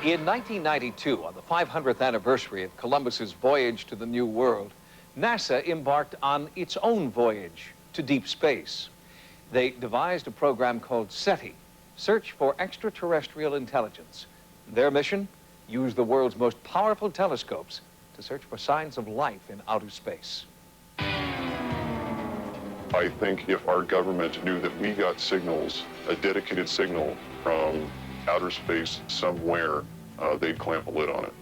In 1992, on the 500th anniversary of Columbus's voyage to the New World, NASA embarked on its own voyage to deep space. They devised a program called SETI, Search for Extraterrestrial Intelligence. Their mission? Use the world's most powerful telescopes to search for signs of life in outer space. I think if our government knew that we got signals, a dedicated signal from outer space somewhere, they'd clamp a lid on it.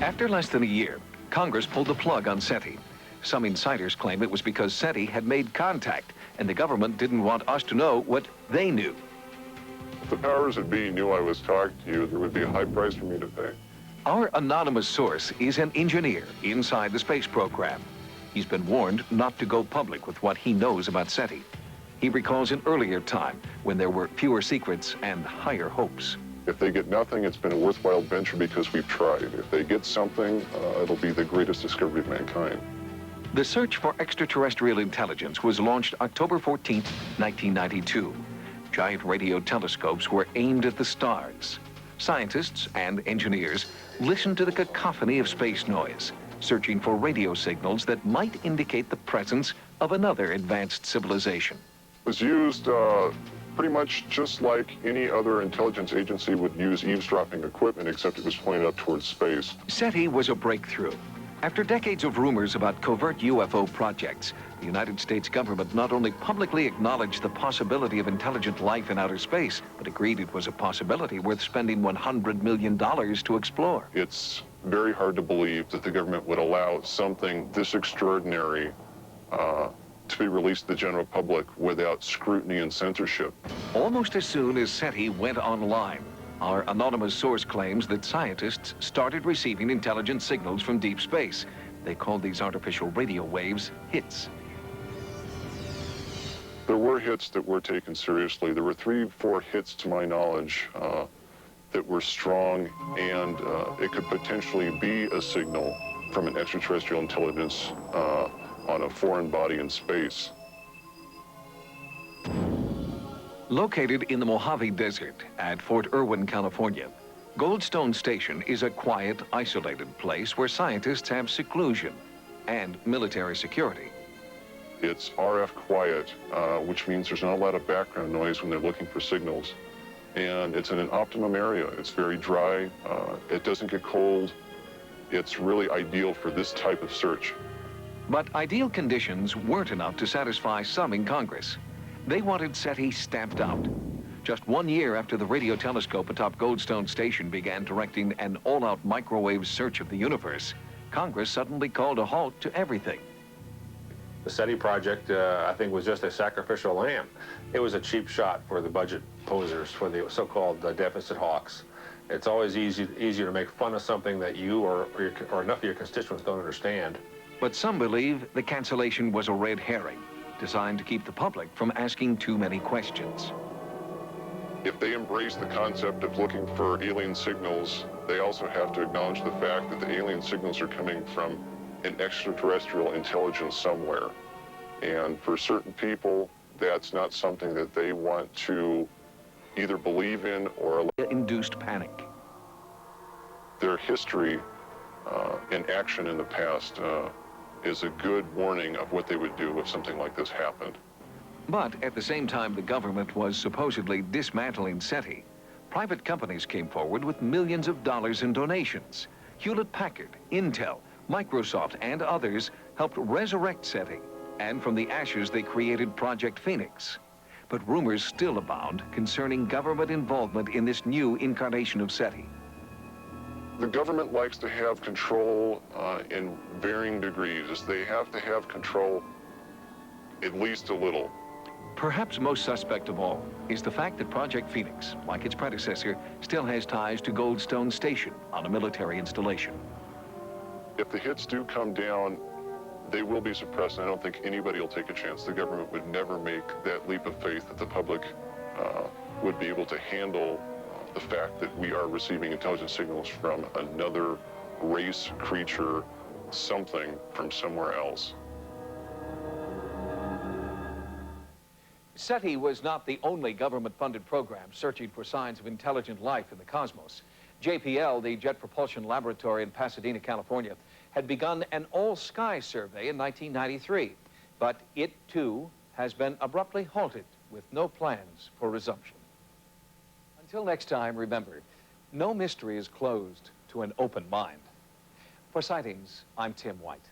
After less than a year, Congress pulled the plug on SETI. Some insiders claim it was because SETI had made contact, and the government didn't want us to know what they knew. If the powers that be knew I was talking to you, there would be a high price for me to pay. Our anonymous source is an engineer inside the space program. He's been warned not to go public with what he knows about SETI. He recalls an earlier time when there were fewer secrets and higher hopes. If they get nothing, it's been a worthwhile venture because we've tried. If they get something, it'll be the greatest discovery of mankind. The search for extraterrestrial intelligence was launched October 14, 1992. Giant radio telescopes were aimed at the stars. Scientists and engineers listened to the cacophony of space noise, searching for radio signals that might indicate the presence of another advanced civilization. It was used pretty much just like any other intelligence agency would use eavesdropping equipment, except it was pointed up towards space. SETI was a breakthrough. After decades of rumors about covert UFO projects, the United States government not only publicly acknowledged the possibility of intelligent life in outer space, but agreed it was a possibility worth spending $100 million to explore. It's very hard to believe that the government would allow something this extraordinary to be released to the general public without scrutiny and censorship. Almost as soon as SETI went online, our anonymous source claims that scientists started receiving intelligent signals from deep space. They called these artificial radio waves hits. There were hits that were taken seriously. There were 3 or 4 hits, to my knowledge, that were strong, and it could potentially be a signal from an extraterrestrial intelligence on a foreign body in space. Located in the Mojave Desert at Fort Irwin, California, Goldstone Station is a quiet, isolated place where scientists have seclusion and military security. It's RF quiet, which means there's not a lot of background noise when they're looking for signals. And it's in an optimum area. It's very dry. It doesn't get cold. It's really ideal for this type of search. But ideal conditions weren't enough to satisfy some in Congress. They wanted SETI stamped out. Just 1 year after the radio telescope atop Goldstone Station began directing an all-out microwave search of the universe, Congress suddenly called a halt to everything. The SETI project, I think, was just a sacrificial lamb. It was a cheap shot for the budget posers, for the so-called deficit hawks. It's always easier to make fun of something that you or enough of your constituents don't understand. But some believe the cancellation was a red herring, designed to keep the public from asking too many questions. If they embrace the concept of looking for alien signals, they also have to acknowledge the fact that the alien signals are coming from an extraterrestrial intelligence somewhere. And for certain people, that's not something that they want to either believe in or allow. Induced panic. Their history and action in the past is a good warning of what they would do if something like this happened. But at the same time the government was supposedly dismantling SETI, private companies came forward with millions of dollars in donations. Hewlett-Packard, Intel, Microsoft, and others helped resurrect SETI, and from the ashes they created Project Phoenix. But rumors still abound concerning government involvement in this new incarnation of SETI. The government likes to have control in varying degrees. They have to have control at least a little. Perhaps most suspect of all is the fact that Project Phoenix, like its predecessor, still has ties to Goldstone Station on a military installation. If the hits do come down, they will be suppressed, and I don't think anybody will take a chance. The government would never make that leap of faith that the public would be able to handle the fact that we are receiving intelligence signals from another race, creature, something from somewhere else. SETI was not the only government-funded program searching for signs of intelligent life in the cosmos. JPL, the Jet Propulsion Laboratory in Pasadena, California, had begun an all-sky survey in 1993, but it too has been abruptly halted with no plans for resumption. Until next time, remember, no mystery is closed to an open mind. For Sightings, I'm Tim White.